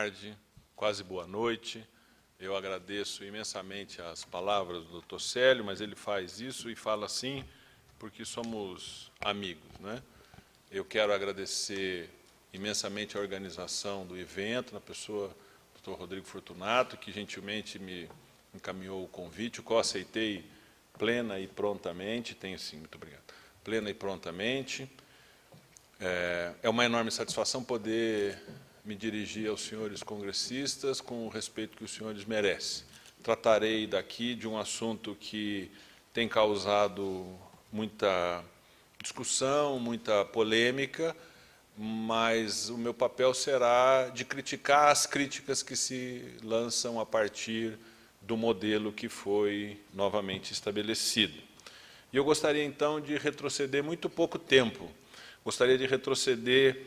tarde, quase boa noite. Eu agradeço imensamente as palavras do Dr. Célio, mas ele faz isso e fala assim porque somos amigos, né? Eu quero agradecer imensamente a organização do evento, na pessoa do Dr. Rodrigo Fortunato, que gentilmente me encaminhou o convite, o qual aceitei plena e prontamente, tenho sim, muito obrigado, plena e prontamente. É uma enorme satisfação poder me dirigir aos senhores congressistas com o respeito que os senhores merecem. Tratarei daqui de um assunto que tem causado muita discussão, muita polêmica, mas o meu papel será de criticar as críticas que se lançam a partir do modelo que foi novamente estabelecido. E eu gostaria, então, de retroceder muito pouco tempo. Gostaria de retroceder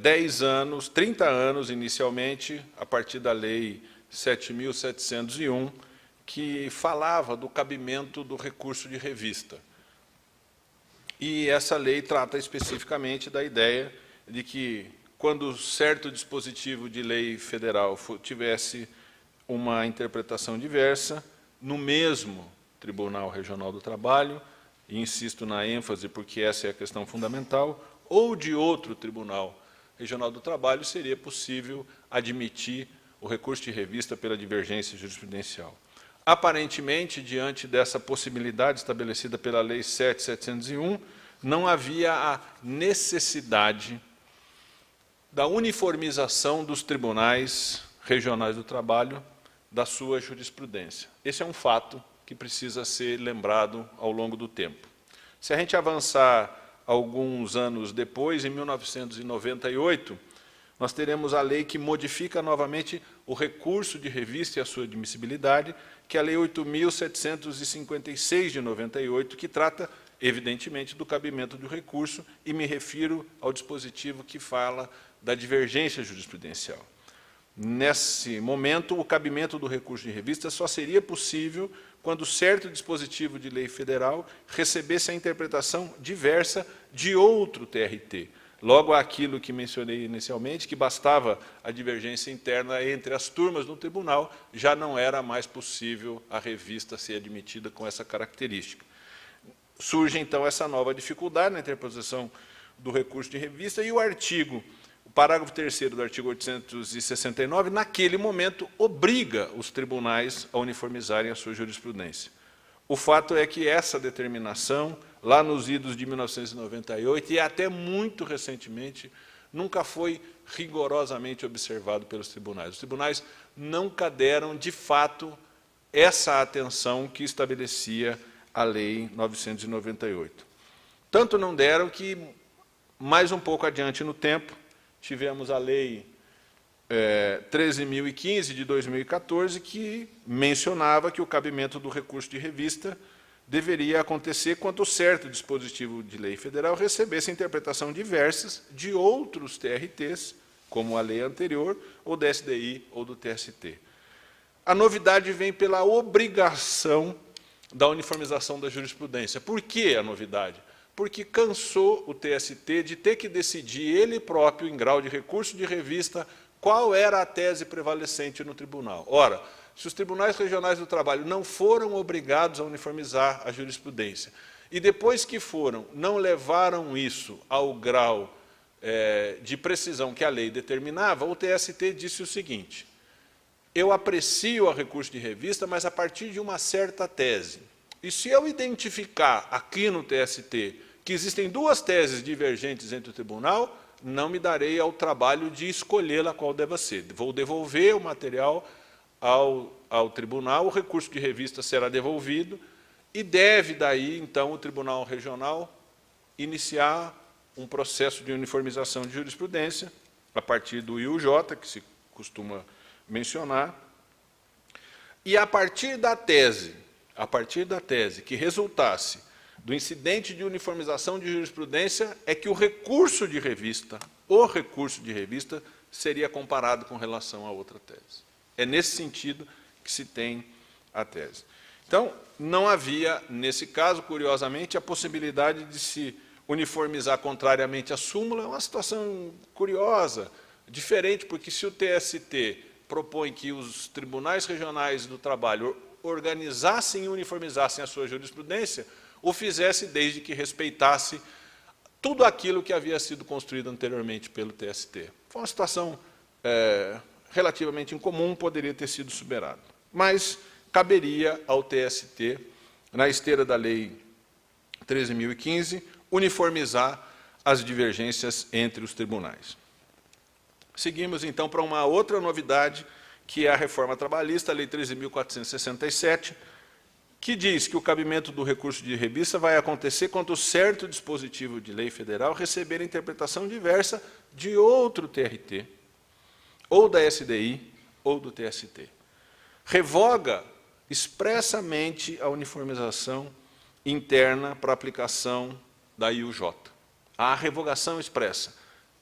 10 anos, 30 anos, inicialmente, a partir da Lei 7.701, que falava do cabimento do recurso de revista. E essa lei trata especificamente da ideia de que, quando certo dispositivo de lei federal tivesse uma interpretação diversa, no mesmo Tribunal Regional do Trabalho, e insisto na ênfase porque essa é a questão fundamental, ou de outro Tribunal Regional do Trabalho, seria possível admitir o recurso de revista pela divergência jurisprudencial. Aparentemente, diante dessa possibilidade estabelecida pela Lei 7.701, não havia a necessidade da uniformização dos tribunais regionais do trabalho da sua jurisprudência. Esse é um fato que precisa ser lembrado ao longo do tempo. Se a gente avançar alguns anos depois, em 1998, nós teremos a lei que modifica novamente o recurso de revista e a sua admissibilidade, que é a Lei 8.756 de 98, que trata, evidentemente, do cabimento do recurso, e me refiro ao dispositivo que fala da divergência jurisprudencial. Nesse momento, o cabimento do recurso de revista só seria possível quando certo dispositivo de lei federal recebesse a interpretação diversa de outro TRT. Logo, aquilo que mencionei inicialmente, que bastava a divergência interna entre as turmas no tribunal, já não era mais possível a revista ser admitida com essa característica. Surge, então, essa nova dificuldade na interposição do recurso de revista, e o parágrafo 3º do artigo 869, naquele momento, obriga os tribunais a uniformizarem a sua jurisprudência. O fato é que essa determinação, lá nos idos de 1998, e até muito recentemente, nunca foi rigorosamente observado pelos tribunais. Os tribunais nunca deram, de fato, essa atenção que estabelecia a Lei 998. Tanto não deram que, mais um pouco adiante no tempo, tivemos a Lei 13.015, de 2014, que mencionava que o cabimento do recurso de revista deveria acontecer quando certo dispositivo de lei federal recebesse interpretação diversas de outros TRTs, como a lei anterior, ou da SDI ou do TST. A novidade vem pela obrigação da uniformização da jurisprudência. Por que a novidade? Porque cansou o TST de ter que decidir ele próprio, em grau de recurso de revista, qual era a tese prevalecente no tribunal. Ora, se os tribunais regionais do trabalho não foram obrigados a uniformizar a jurisprudência, e depois que foram, não levaram isso ao grau de precisão que a lei determinava, o TST disse o seguinte: eu aprecio o recurso de revista, mas a partir de uma certa tese. E se eu identificar aqui no TST que existem duas teses divergentes entre o tribunal, não me darei ao trabalho de escolher a qual deva ser. Vou devolver o material ao tribunal, o recurso de revista será devolvido, e deve, daí, então, o Tribunal Regional iniciar um processo de uniformização de jurisprudência, a partir do IUJ, que se costuma mencionar, e a partir da tese que resultasse do incidente de uniformização de jurisprudência, é que o recurso de revista seria comparado com relação a outra tese. É nesse sentido que se tem a tese. Então, não havia, nesse caso, curiosamente, a possibilidade de se uniformizar contrariamente à súmula. É uma situação curiosa. Diferente, porque se o TST propõe que os tribunais regionais do trabalho organizassem e uniformizassem a sua jurisprudência, o fizesse desde que respeitasse tudo aquilo que havia sido construído anteriormente pelo TST. Foi uma situação relativamente incomum, poderia ter sido superada. Mas caberia ao TST, na esteira da Lei 13.015, uniformizar as divergências entre os tribunais. Seguimos, então, para uma outra novidade, que é a reforma trabalhista, a Lei 13.467, que diz que o cabimento do recurso de revista vai acontecer quando certo dispositivo de lei federal receber interpretação diversa de outro TRT, ou da SDI, ou do TST. Revoga expressamente a uniformização interna para aplicação da IUJ. A revogação expressa.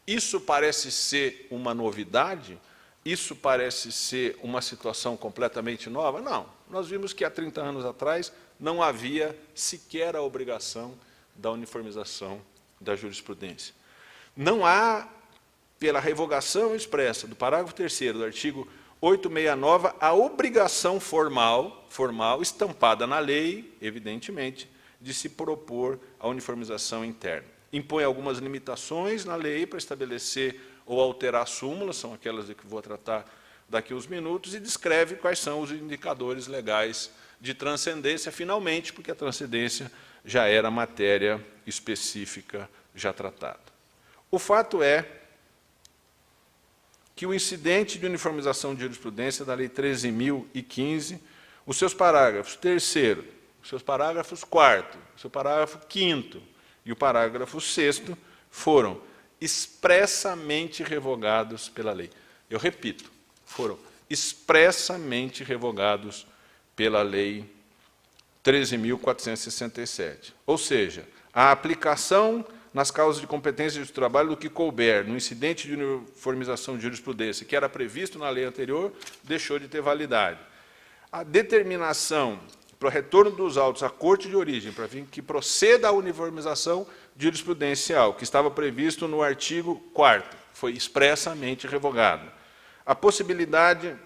Isso parece ser uma novidade? Isso parece ser uma situação completamente nova? Não. Nós vimos que há 30 anos atrás não havia sequer a obrigação da uniformização da jurisprudência. Não há, pela revogação expressa do parágrafo 3º do artigo 869, a obrigação formal, estampada na lei, evidentemente, de se propor a uniformização interna. Impõe algumas limitações na lei para estabelecer ou alterar súmulas, são aquelas de que vou tratar daqui a uns minutos, e descreve quais são os indicadores legais de transcendência, finalmente, porque a transcendência já era matéria específica já tratada. O fato é que o incidente de uniformização de jurisprudência da Lei 13.015, os seus parágrafos 3º, os seus parágrafos 4º, o seu parágrafo 5º e o parágrafo 6º foram expressamente revogados pela lei. Eu repito, foram expressamente revogados pela Lei 13.467. Ou seja, a aplicação nas causas de competência de trabalho do que couber no incidente de uniformização de jurisprudência, que era previsto na lei anterior, deixou de ter validade. A determinação para o retorno dos autos à Corte de origem, para que proceda a uniformização jurisprudencial, que estava previsto no artigo 4º, foi expressamente revogado. A possibilidade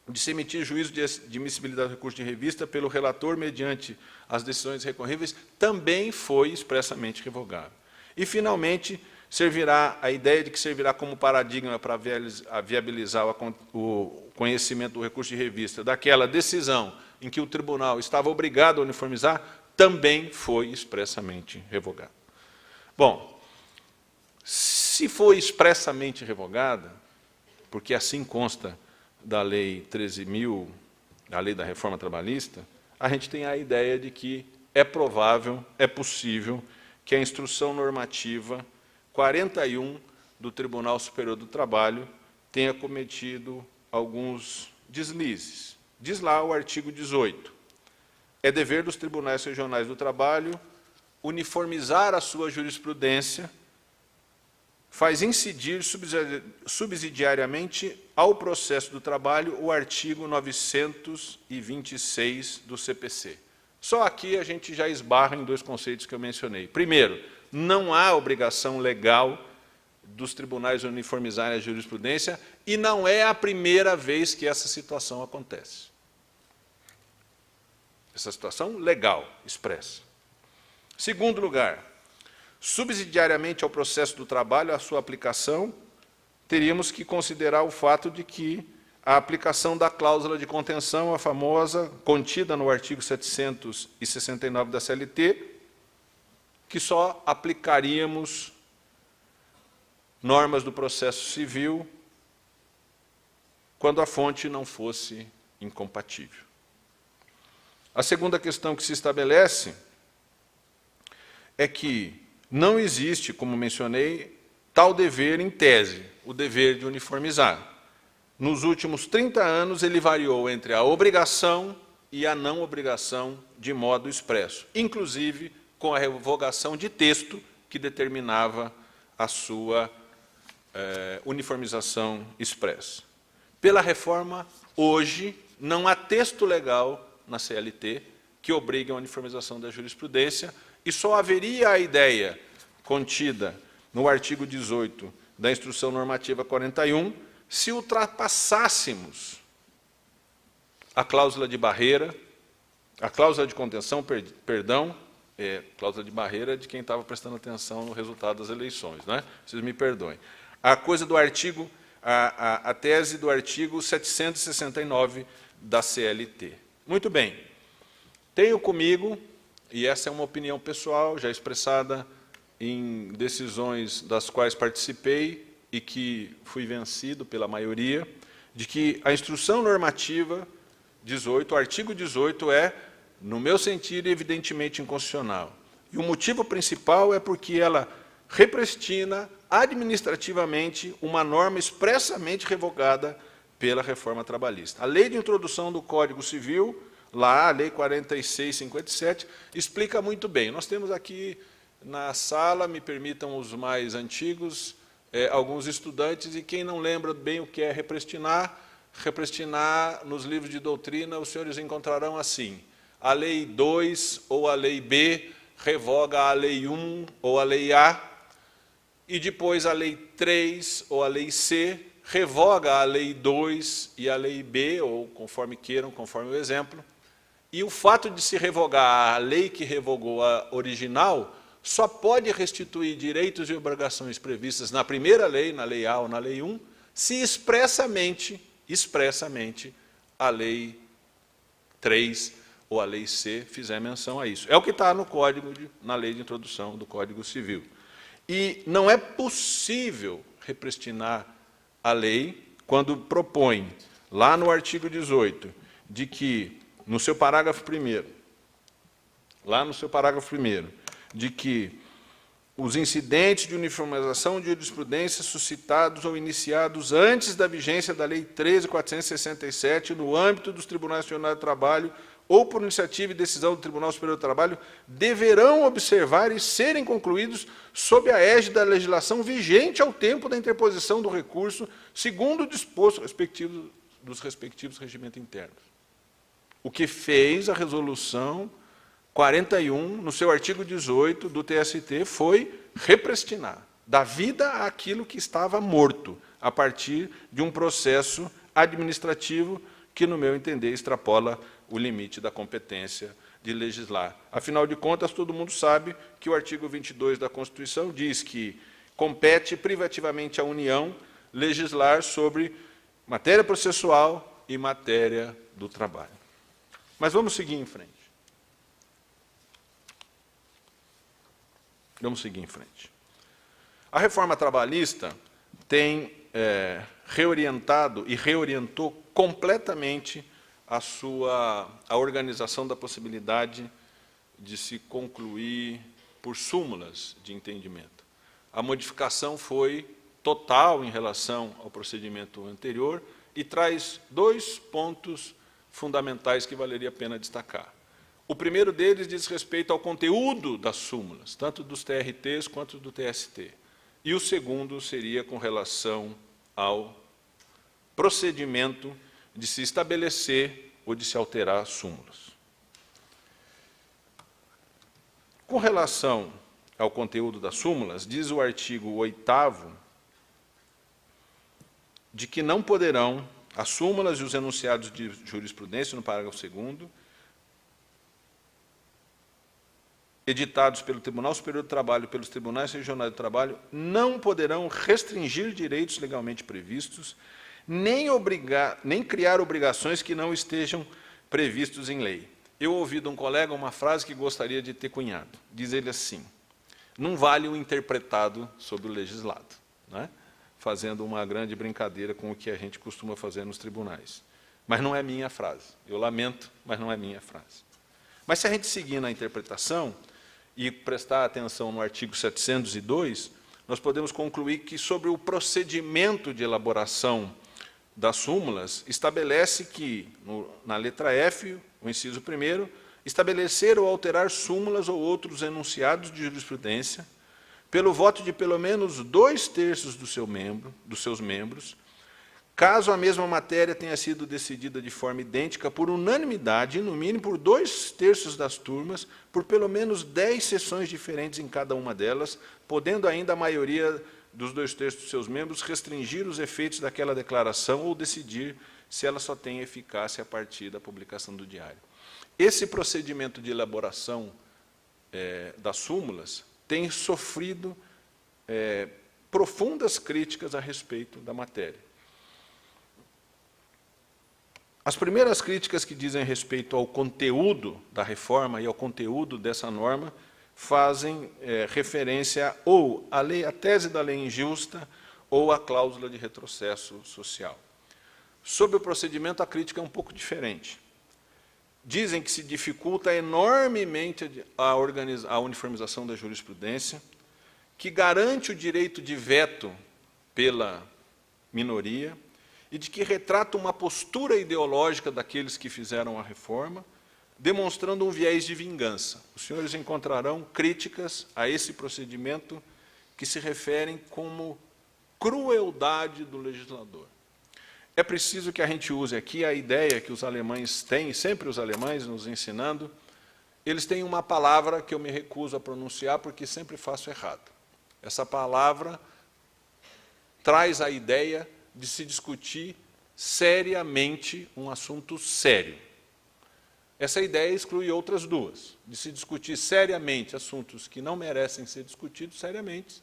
de se emitir juízo de admissibilidade do recurso de revista pelo relator mediante as decisões recorríveis também foi expressamente revogado. E, finalmente, servirá a ideia de que servirá como paradigma para viabilizar o conhecimento do recurso de revista daquela decisão em que o tribunal estava obrigado a uniformizar, também foi expressamente revogado. Bom, se foi expressamente revogada, porque assim consta da Lei 13.000, a Lei da Reforma Trabalhista, a gente tem a ideia de que é provável, é possível, que a instrução normativa 41 do Tribunal Superior do Trabalho tenha cometido alguns deslizes. Diz lá o artigo 18. É dever dos tribunais regionais do trabalho uniformizar a sua jurisprudência, faz incidir subsidiariamente ao processo do trabalho o artigo 926 do CPC. Só aqui a gente já esbarra em dois conceitos que eu mencionei. Primeiro, não há obrigação legal dos tribunais uniformizarem a jurisprudência e não é a primeira vez que essa situação acontece. Essa situação legal, expressa. Segundo lugar, subsidiariamente ao processo do trabalho, a sua aplicação, teríamos que considerar o fato de que a aplicação da cláusula de contenção, a famosa, contida no artigo 769 da CLT, que só aplicaríamos normas do processo civil quando a fonte não fosse incompatível. A segunda questão que se estabelece é que não existe, como mencionei, tal dever em tese, o dever de uniformizar. Nos últimos 30 anos, ele variou entre a obrigação e a não obrigação de modo expresso, inclusive com a revogação de texto que determinava a sua uniformização expressa. Pela reforma, hoje, não há texto legal na CLT que obrigue a uniformização da jurisprudência, e só haveria a ideia contida no artigo 18 da Instrução Normativa 41, se ultrapassássemos a cláusula de barreira, a cláusula de contenção, perdão, cláusula de barreira de quem estava prestando atenção no resultado das eleições, né? Vocês me perdoem. A coisa do artigo, a tese do artigo 769 da CLT. Muito bem. Tenho comigo, e essa é uma opinião pessoal, já expressada em decisões das quais participei e que fui vencido pela maioria, de que a Instrução Normativa 18, o artigo 18 no meu sentido, evidentemente inconstitucional. E o motivo principal é porque ela represtina administrativamente uma norma expressamente revogada pela reforma trabalhista. A lei de introdução do Código Civil, lá, a lei 4657, explica muito bem. Nós temos aqui na sala, me permitam os mais antigos, alguns estudantes, e quem não lembra bem o que é represtinar, nos livros de doutrina, os senhores encontrarão assim: a lei 2 ou a lei B revoga a lei 1 ou a lei A, e depois a lei 3 ou a lei C revoga a lei 2 e a lei B, ou conforme queiram, conforme o exemplo. E o fato de se revogar a lei que revogou a original só pode restituir direitos e obrigações previstas na primeira lei, na lei A ou na lei 1, se expressamente a lei 3 ou a lei C fizer menção a isso. É o que está no Código, na lei de introdução do Código Civil. E não é possível represtinar a lei quando propõe, lá no artigo 18, de que, no seu parágrafo 1º, de que os incidentes de uniformização de jurisprudência suscitados ou iniciados antes da vigência da Lei 13.467 no âmbito dos Tribunais Nacionais do Trabalho ou por iniciativa e decisão do Tribunal Superior do Trabalho deverão observar e serem concluídos sob a égide da legislação vigente ao tempo da interposição do recurso, segundo o disposto dos respectivos regimentos internos. O que fez a resolução 41, no seu artigo 18 do TST, foi represtinar, dar vida àquilo que estava morto, a partir de um processo administrativo que, no meu entender, extrapola o limite da competência de legislar. Afinal de contas, todo mundo sabe que o artigo 22 da Constituição diz que compete privativamente à União legislar sobre matéria processual e matéria do trabalho. Mas vamos seguir em frente. Vamos seguir em frente. A reforma trabalhista tem reorientado e reorientou completamente a organização da possibilidade de se concluir por súmulas de entendimento. A modificação foi total em relação ao procedimento anterior e traz 2 pontos fundamentais que valeria a pena destacar. O primeiro deles diz respeito ao conteúdo das súmulas, tanto dos TRTs quanto do TST. E o segundo seria com relação ao procedimento de se estabelecer ou de se alterar súmulas. Com relação ao conteúdo das súmulas, diz o artigo 8º de que não poderão as súmulas e os enunciados de jurisprudência, no parágrafo 2º, editados pelo Tribunal Superior do Trabalho e pelos Tribunais Regionais do Trabalho, não poderão restringir direitos legalmente previstos, nem criar obrigações que não estejam previstos em lei. Eu ouvi de um colega uma frase que gostaria de ter cunhado. Diz ele assim: não vale o interpretado sobre o legislado, né? Fazendo uma grande brincadeira com o que a gente costuma fazer nos tribunais. Mas não é minha frase. Eu lamento, mas não é minha frase. Mas se a gente seguir na interpretação e prestar atenção no artigo 702, nós podemos concluir que, sobre o procedimento de elaboração das súmulas, estabelece que, na letra F, o inciso 1º, estabelecer ou alterar súmulas ou outros enunciados de jurisprudência pelo voto de pelo menos 2/3 dos seus membros, caso a mesma matéria tenha sido decidida de forma idêntica por unanimidade, no mínimo por 2/3 das turmas, por pelo menos 10 sessões diferentes em cada uma delas, podendo ainda a maioria dos 2/3 dos seus membros restringir os efeitos daquela declaração ou decidir se ela só tem eficácia a partir da publicação do diário. Esse procedimento de elaboração das súmulas tem sofrido profundas críticas a respeito da matéria. As primeiras críticas que dizem respeito ao conteúdo da reforma e ao conteúdo dessa norma fazem referência ou à tese da lei injusta ou à cláusula de retrocesso social. Sobre o procedimento, a crítica é um pouco diferente. Dizem que se dificulta enormemente a uniformização da jurisprudência, que garante o direito de veto pela minoria e de que retrata uma postura ideológica daqueles que fizeram a reforma, demonstrando um viés de vingança. Os senhores encontrarão críticas a esse procedimento que se referem como crueldade do legislador. É preciso que a gente use aqui a ideia que os alemães têm, sempre os alemães nos ensinando, eles têm uma palavra que eu me recuso a pronunciar porque sempre faço errado. Essa palavra traz a ideia de se discutir seriamente um assunto sério. Essa ideia exclui outras duas, de se discutir seriamente assuntos que não merecem ser discutidos seriamente,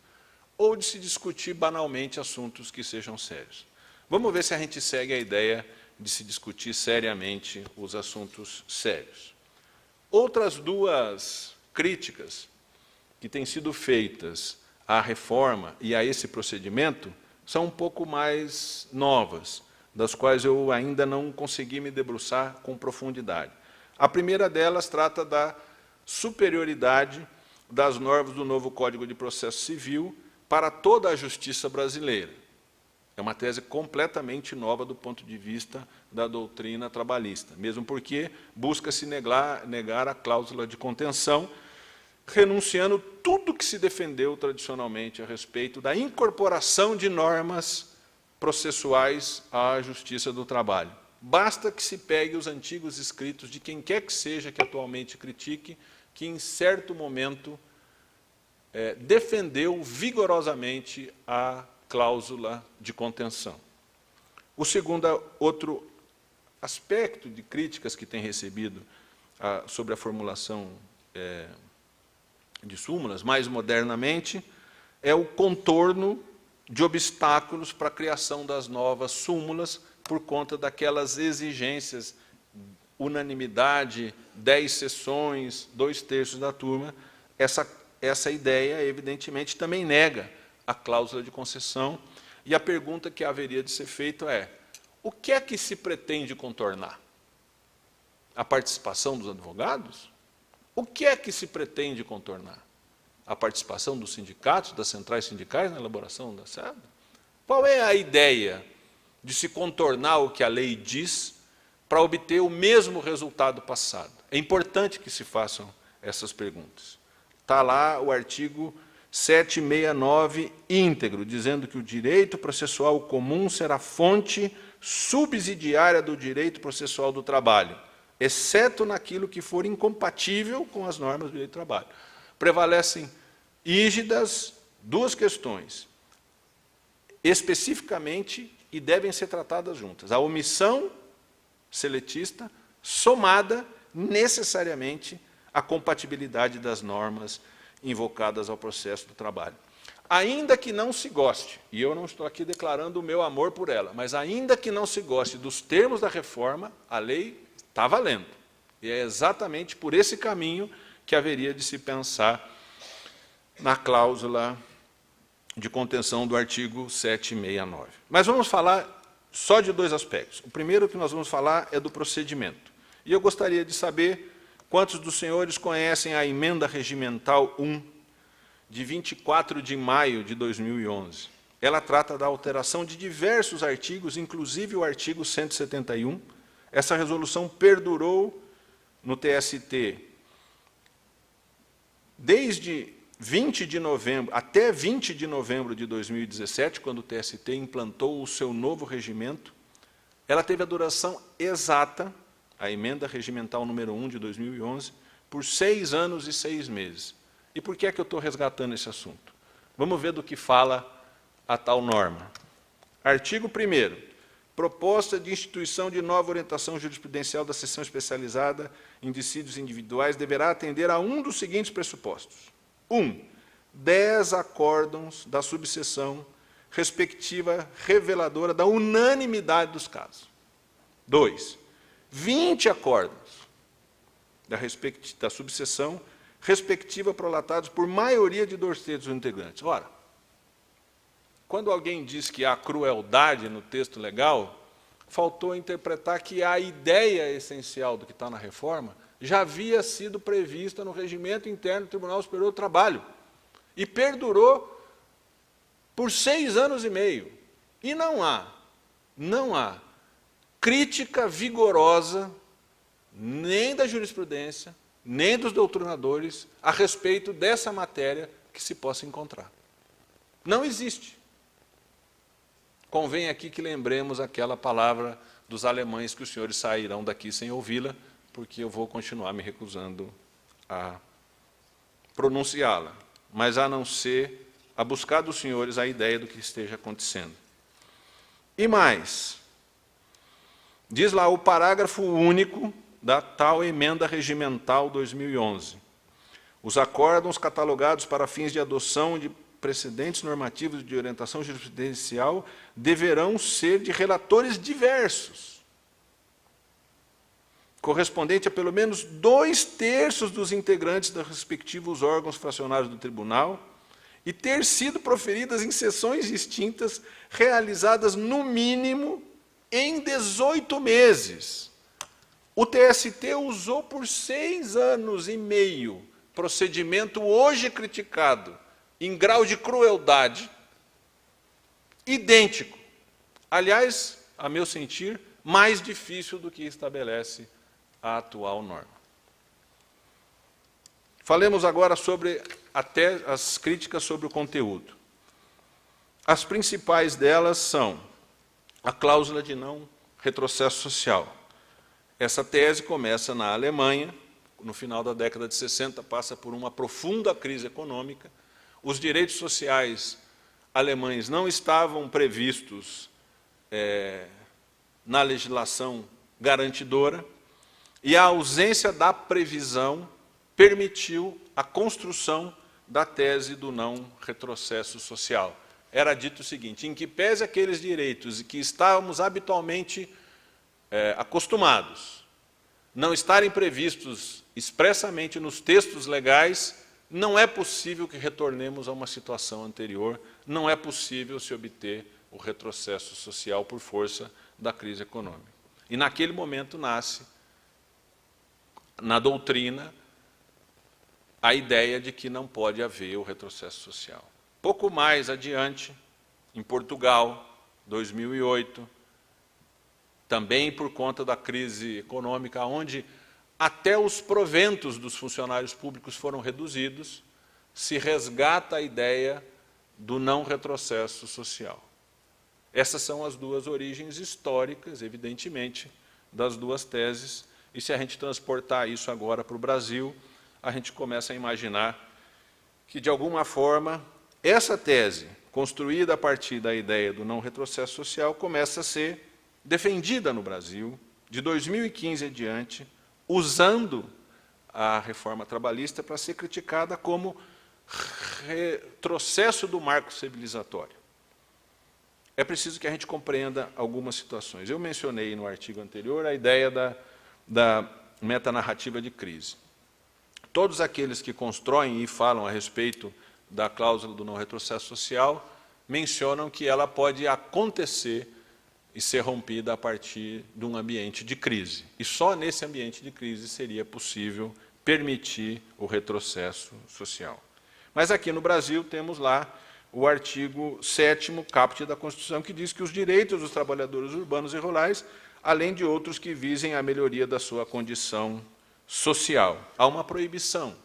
ou de se discutir banalmente assuntos que sejam sérios. Vamos ver se a gente segue a ideia de se discutir seriamente os assuntos sérios. Outras duas críticas que têm sido feitas à reforma e a esse procedimento são um pouco mais novas, das quais eu ainda não consegui me debruçar com profundidade. A primeira delas trata da superioridade das normas do novo Código de Processo Civil para toda a justiça brasileira. É uma tese completamente nova do ponto de vista da doutrina trabalhista, mesmo porque busca-se negar a cláusula de contenção, renunciando tudo que se defendeu tradicionalmente a respeito da incorporação de normas processuais à justiça do trabalho. Basta que se pegue os antigos escritos de quem quer que seja que atualmente critique, que em certo momento defendeu vigorosamente a cláusula de contenção. O segundo, outro aspecto de críticas que tem recebido sobre a formulação de súmulas, mais modernamente, é o contorno de obstáculos para a criação das novas súmulas por conta daquelas exigências, unanimidade, 10 sessões, 2/3 da turma. Essa ideia, evidentemente, também nega a cláusula de concessão, e a pergunta que haveria de ser feita é: o que é que se pretende contornar? A participação dos advogados? O que é que se pretende contornar? A participação dos sindicatos, das centrais sindicais na elaboração da SEDA? Qual é a ideia de se contornar o que a lei diz para obter o mesmo resultado passado? É importante que se façam essas perguntas. Está lá o artigo 769 íntegro, dizendo que o direito processual comum será fonte subsidiária do direito processual do trabalho, exceto naquilo que for incompatível com as normas do direito do trabalho. Prevalecem rígidas duas questões, especificamente, e devem ser tratadas juntas: a omissão seletista somada necessariamente à compatibilidade das normas invocadas ao processo do trabalho. Ainda que não se goste, e eu não estou aqui declarando o meu amor por ela, mas ainda que não se goste dos termos da reforma, a lei está valendo. E é exatamente por esse caminho que haveria de se pensar na cláusula de contenção do artigo 769. Mas vamos falar só de dois aspectos. O primeiro que nós vamos falar é do procedimento. E eu gostaria de saber quantos dos senhores conhecem a Emenda Regimental 1, de 24 de maio de 2011. Ela trata da alteração de diversos artigos, inclusive o artigo 171. Essa resolução perdurou no TST desde 20 de novembro, até 20 de novembro de 2017, quando o TST implantou o seu novo regimento. Ela teve a duração exata, a Emenda Regimental número 1 de 2011, por 6 anos e 6 meses. E por que é que eu estou resgatando esse assunto? Vamos ver do que fala a tal norma. Artigo 1º. Proposta de instituição de nova orientação jurisprudencial da seção especializada em dissídios individuais deverá atender a um dos seguintes pressupostos. 10 acórdãos da subseção respectiva reveladora da unanimidade dos casos. 2, 20 acórdãos da subseção respectiva prolatados por maioria de 2/3 dos integrantes. Ora, quando alguém diz que há crueldade no texto legal, faltou interpretar que a ideia essencial do que está na reforma já havia sido prevista no regimento interno do Tribunal Superior do Trabalho e perdurou por 6 anos e meio. E não há crítica vigorosa nem da jurisprudência, nem dos doutrinadores a respeito dessa matéria que se possa encontrar. Não existe. Convém aqui que lembremos aquela palavra dos alemães que os senhores sairão daqui sem ouvi-la, porque eu vou continuar me recusando a pronunciá-la, mas a não ser a buscar dos senhores a ideia do que esteja acontecendo. E mais, diz lá o parágrafo único da tal emenda regimental 2011. Os acórdãos catalogados para fins de adoção de precedentes normativos de orientação jurisprudencial deverão ser de relatores diversos, correspondente a pelo menos 2/3 dos integrantes dos respectivos órgãos fracionários do tribunal, e ter sido proferidas em sessões distintas, realizadas, no mínimo, em 18 meses. O TST usou por 6 anos e meio procedimento hoje criticado, em grau de crueldade, idêntico. Aliás, a meu sentir, mais difícil do que estabelece a atual norma. Falemos agora sobre as críticas sobre o conteúdo. As principais delas são a cláusula de não retrocesso social. Essa tese começa na Alemanha, no final da década de 60, passa por uma profunda crise econômica. Os direitos sociais alemães não estavam previstos na legislação garantidora, e a ausência da previsão permitiu a construção da tese do não retrocesso social. Era dito o seguinte: em que pese aqueles direitos que estávamos habitualmente acostumados não estarem previstos expressamente nos textos legais, não é possível que retornemos a uma situação anterior, não é possível se obter o retrocesso social por força da crise econômica. E naquele momento nasce, na doutrina, a ideia de que não pode haver o retrocesso social. Pouco mais adiante, em Portugal, 2008, também por conta da crise econômica, onde até os proventos dos funcionários públicos foram reduzidos, se resgata a ideia do não retrocesso social. Essas são as duas origens históricas, evidentemente, das duas teses, e se a gente transportar isso agora para o Brasil, a gente começa a imaginar que, de alguma forma, essa tese, construída a partir da ideia do não retrocesso social, começa a ser defendida no Brasil, de 2015 adiante, usando a reforma trabalhista para ser criticada como retrocesso do marco civilizatório. É preciso que a gente compreenda algumas situações. Eu mencionei no artigo anterior a ideia da metanarrativa de crise. Todos aqueles que constroem e falam a respeito da cláusula do não retrocesso social mencionam que ela pode acontecer e ser rompida a partir de um ambiente de crise. E só nesse ambiente de crise seria possível permitir o retrocesso social. Mas aqui no Brasil temos lá o artigo 7º, caput da Constituição, que diz que os direitos dos trabalhadores urbanos e rurais, além de outros que visem a melhoria da sua condição social. Há uma proibição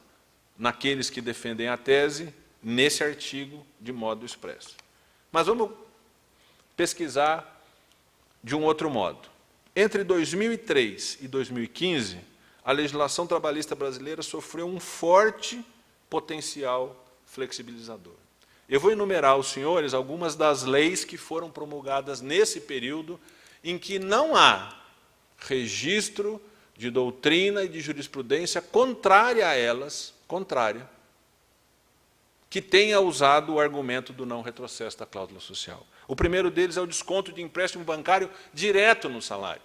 naqueles que defendem a tese, nesse artigo, de modo expresso. Mas vamos pesquisar de um outro modo. Entre 2003 e 2015, a legislação trabalhista brasileira sofreu um forte potencial flexibilizador. Eu vou enumerar aos senhores algumas das leis que foram promulgadas nesse período em que não há registro de doutrina e de jurisprudência contrária a elas, que tenha usado o argumento do não retrocesso da cláusula social. O primeiro deles é o desconto de empréstimo bancário direto no salário.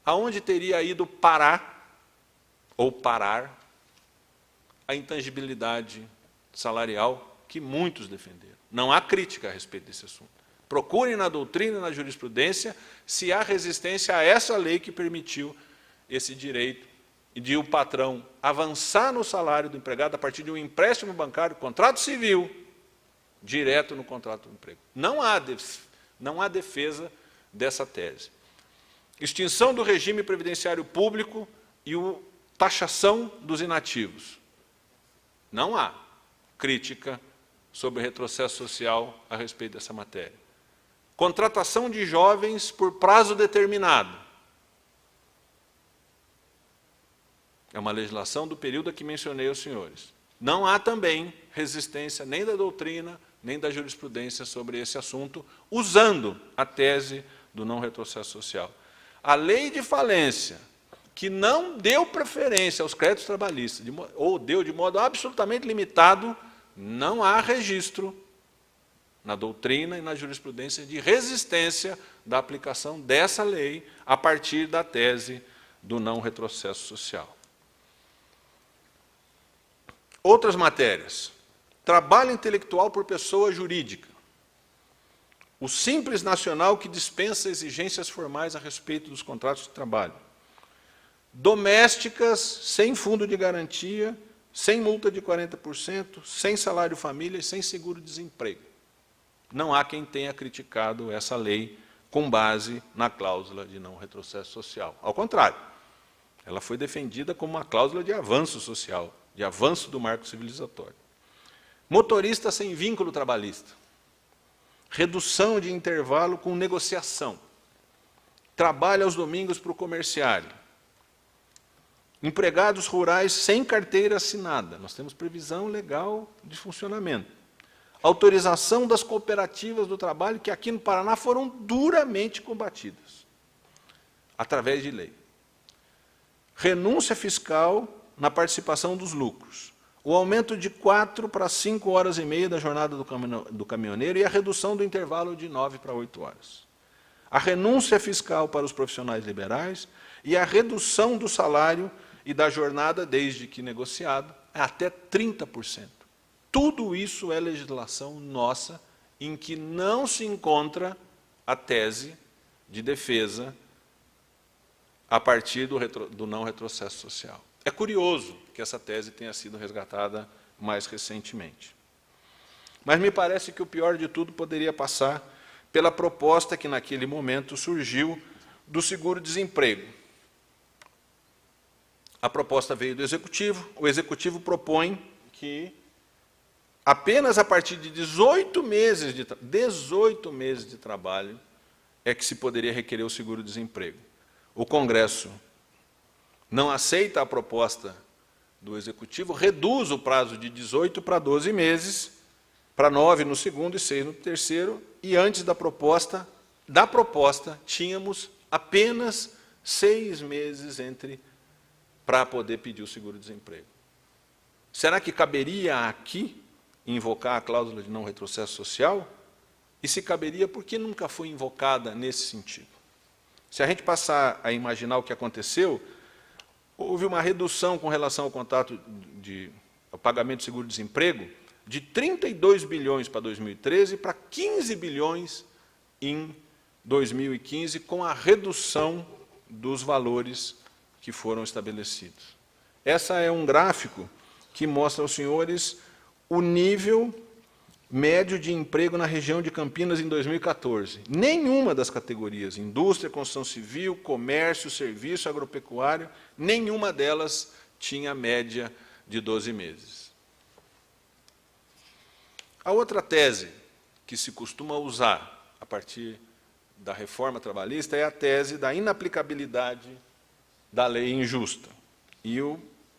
Aonde teria ido parar a intangibilidade salarial que muitos defenderam. Não há crítica a respeito desse assunto. Procurem na doutrina e na jurisprudência se há resistência a essa lei que permitiu esse direito de o patrão avançar no salário do empregado a partir de um empréstimo bancário, contrato civil, direto no contrato do emprego. Não há defesa dessa tese. Extinção do regime previdenciário público e taxação dos inativos. Não há crítica sobre retrocesso social a respeito dessa matéria. Contratação de jovens por prazo determinado. É uma legislação do período a que mencionei aos senhores. Não há também resistência nem da doutrina, nem da jurisprudência sobre esse assunto, usando a tese do não retrocesso social. A lei de falência, que não deu preferência aos créditos trabalhistas, ou deu de modo absolutamente limitado, não há registro na doutrina e na jurisprudência de resistência da aplicação dessa lei a partir da tese do não retrocesso social. Outras matérias. Trabalho intelectual por pessoa jurídica. O Simples Nacional que dispensa exigências formais a respeito dos contratos de trabalho. Domésticas sem fundo de garantia, sem multa de 40%, sem salário família e sem seguro-desemprego. Não há quem tenha criticado essa lei com base na cláusula de não retrocesso social. Ao contrário, ela foi defendida como uma cláusula de avanço social, de avanço do marco civilizatório. Motorista sem vínculo trabalhista. Redução de intervalo com negociação. Trabalho aos domingos para o comerciário. Empregados rurais sem carteira assinada. Nós temos previsão legal de funcionamento. Autorização das cooperativas do trabalho, que aqui no Paraná foram duramente combatidas, através de lei. Renúncia fiscal na participação dos lucros. O aumento de 4 para 5 horas e meia da jornada do caminhoneiro e a redução do intervalo de 9 para 8 horas. A renúncia fiscal para os profissionais liberais e a redução do salário e da jornada, desde que negociado, até 30%. Tudo isso é legislação nossa, em que não se encontra a tese de defesa a partir do não retrocesso social. É curioso que essa tese tenha sido resgatada mais recentemente. Mas me parece que o pior de tudo poderia passar pela proposta que, naquele momento, surgiu do seguro-desemprego. A proposta veio do Executivo. O Executivo propõe que apenas a partir de 18 meses de trabalho é que se poderia requerer o seguro-desemprego. O Congresso não aceita a proposta do Executivo, reduz o prazo de 18 para 12 meses, para 9 no segundo e 6 no terceiro, e antes da proposta tínhamos apenas 6 meses para poder pedir o seguro-desemprego. Será que caberia aqui invocar a cláusula de não retrocesso social? E se caberia, por que nunca foi invocada nesse sentido? Se a gente passar a imaginar o que aconteceu, houve uma redução com relação ao contrato ao pagamento de seguro-desemprego de 32 bilhões para 2013 para 15 bilhões em 2015, com a redução dos valores que foram estabelecidos. Esse é um gráfico que mostra aos senhores o nível médio de emprego na região de Campinas em 2014. Nenhuma das categorias, indústria, construção civil, comércio, serviço, agropecuário, nenhuma delas tinha média de 12 meses. A outra tese que se costuma usar a partir da reforma trabalhista é a tese da inaplicabilidade da lei injusta. E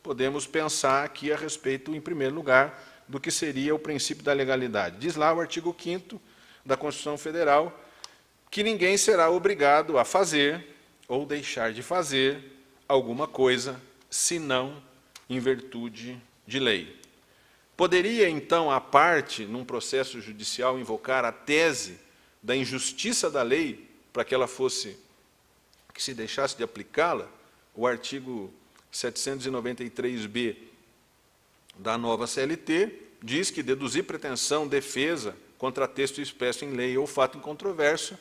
podemos pensar aqui a respeito, em primeiro lugar, do que seria o princípio da legalidade. Diz lá o artigo 5º da Constituição Federal que ninguém será obrigado a fazer ou deixar de fazer alguma coisa, senão em virtude de lei. Poderia, então, a parte, num processo judicial, invocar a tese da injustiça da lei para que ela fosse, que se deixasse de aplicá-la? O artigo 793b da nova CLT diz que deduzir pretensão, defesa, contra texto expresso em lei ou fato incontroverso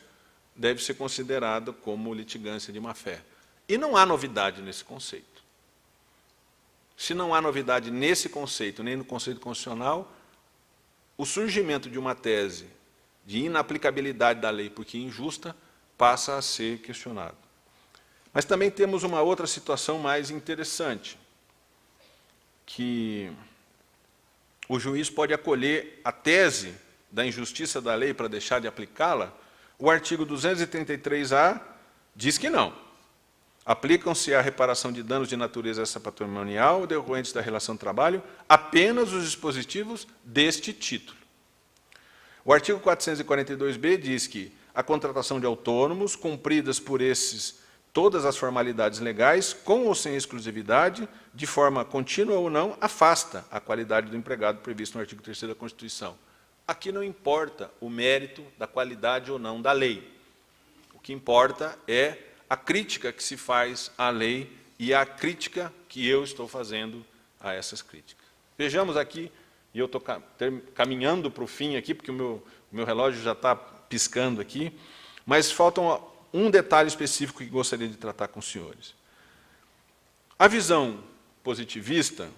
deve ser considerado como litigância de má-fé. E não há novidade nesse conceito. Se não há novidade nesse conceito, nem no conceito constitucional, o surgimento de uma tese de inaplicabilidade da lei porque injusta passa a ser questionado. Mas também temos uma outra situação mais interessante, que o juiz pode acolher a tese da injustiça da lei para deixar de aplicá-la. O artigo 233-A diz que não. Aplicam-se à reparação de danos de natureza extrapatrimonial decorrentes da relação de trabalho apenas os dispositivos deste título. O artigo 442b diz que a contratação de autônomos, cumpridas por esses todas as formalidades legais, com ou sem exclusividade, de forma contínua ou não, afasta a qualidade do empregado previsto no artigo 3º da Constituição. Aqui não importa o mérito da qualidade ou não da lei. O que importa é a crítica que se faz à lei e a crítica que eu estou fazendo a essas críticas. Vejamos aqui, e eu estou caminhando para o fim aqui, porque o meu relógio já está piscando aqui, mas falta um detalhe específico que gostaria de tratar com os senhores. A visão positivista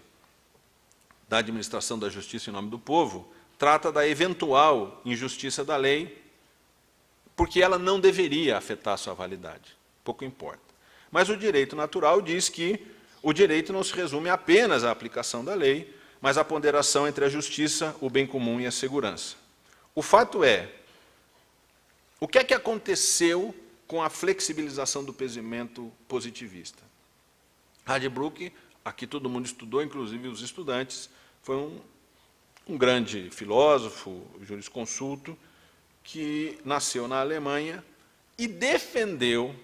da administração da justiça em nome do povo trata da eventual injustiça da lei, porque ela não deveria afetar a sua validade. Pouco importa. Mas o direito natural diz que o direito não se resume apenas à aplicação da lei, mas à ponderação entre a justiça, o bem comum e a segurança. O fato é, o que é que aconteceu com a flexibilização do pensamento positivista? Radbruch, aqui todo mundo estudou, inclusive os estudantes, foi um grande filósofo, jurisconsulto, que nasceu na Alemanha e defendeu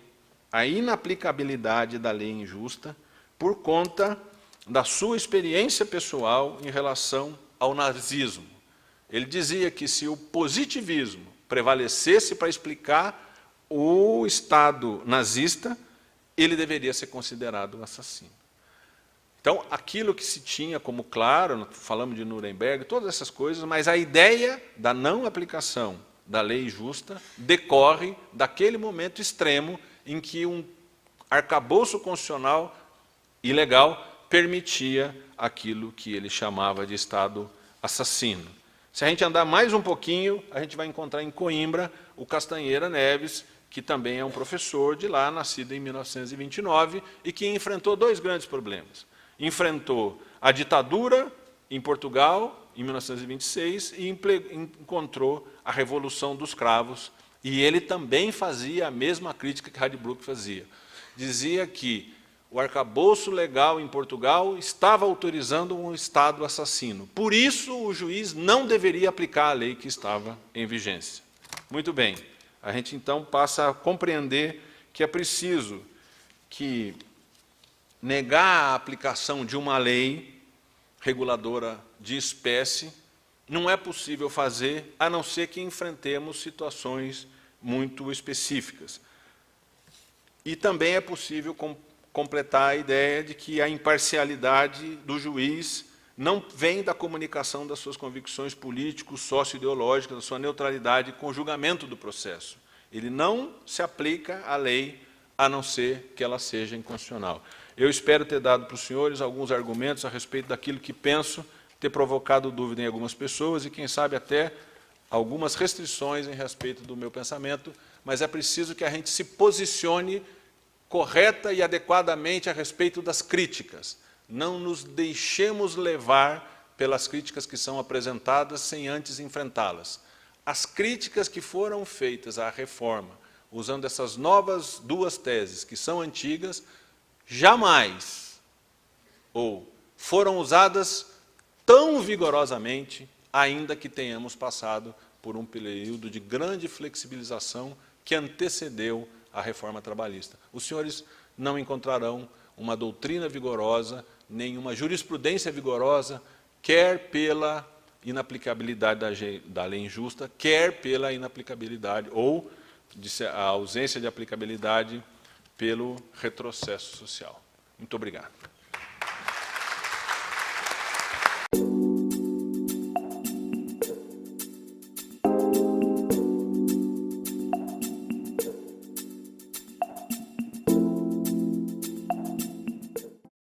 a inaplicabilidade da lei injusta por conta da sua experiência pessoal em relação ao nazismo. Ele dizia que se o positivismo prevalecesse para explicar o Estado nazista, ele deveria ser considerado um assassino. Então, aquilo que se tinha como claro, falamos de Nuremberg, todas essas coisas, mas a ideia da não aplicação da lei justa decorre daquele momento extremo em que um arcabouço constitucional ilegal permitia aquilo que ele chamava de Estado assassino. Se a gente andar mais um pouquinho, a gente vai encontrar em Coimbra o Castanheira Neves, que também é um professor de lá, nascido em 1929, e que enfrentou dois grandes problemas. Enfrentou a ditadura em Portugal, em 1926, e encontrou a Revolução dos Cravos, e ele também fazia a mesma crítica que Radbruch fazia. Dizia que o arcabouço legal em Portugal estava autorizando um Estado assassino. Por isso, o juiz não deveria aplicar a lei que estava em vigência. Muito bem, a gente então passa a compreender que é preciso que negar a aplicação de uma lei reguladora de espécie não é possível fazer, a não ser que enfrentemos situações muito específicas. E também é possível completar a ideia de que a imparcialidade do juiz não vem da comunicação das suas convicções políticos, socio-ideológicas, da sua neutralidade com o julgamento do processo. Ele não se aplica à lei, a não ser que ela seja inconstitucional. Eu espero ter dado para os senhores alguns argumentos a respeito daquilo que penso, ter provocado dúvida em algumas pessoas e, quem sabe, até algumas restrições em respeito do meu pensamento, mas é preciso que a gente se posicione correta e adequadamente a respeito das críticas. Não nos deixemos levar pelas críticas que são apresentadas sem antes enfrentá-las. As críticas que foram feitas à reforma, usando essas novas duas teses, que são antigas, jamais, ou foram usadas tão vigorosamente, ainda que tenhamos passado por um período de grande flexibilização que antecedeu a reforma trabalhista. Os senhores não encontrarão uma doutrina vigorosa, nenhuma jurisprudência vigorosa, quer pela inaplicabilidade da lei injusta, quer pela inaplicabilidade ou a ausência de aplicabilidade pelo retrocesso social. Muito obrigado.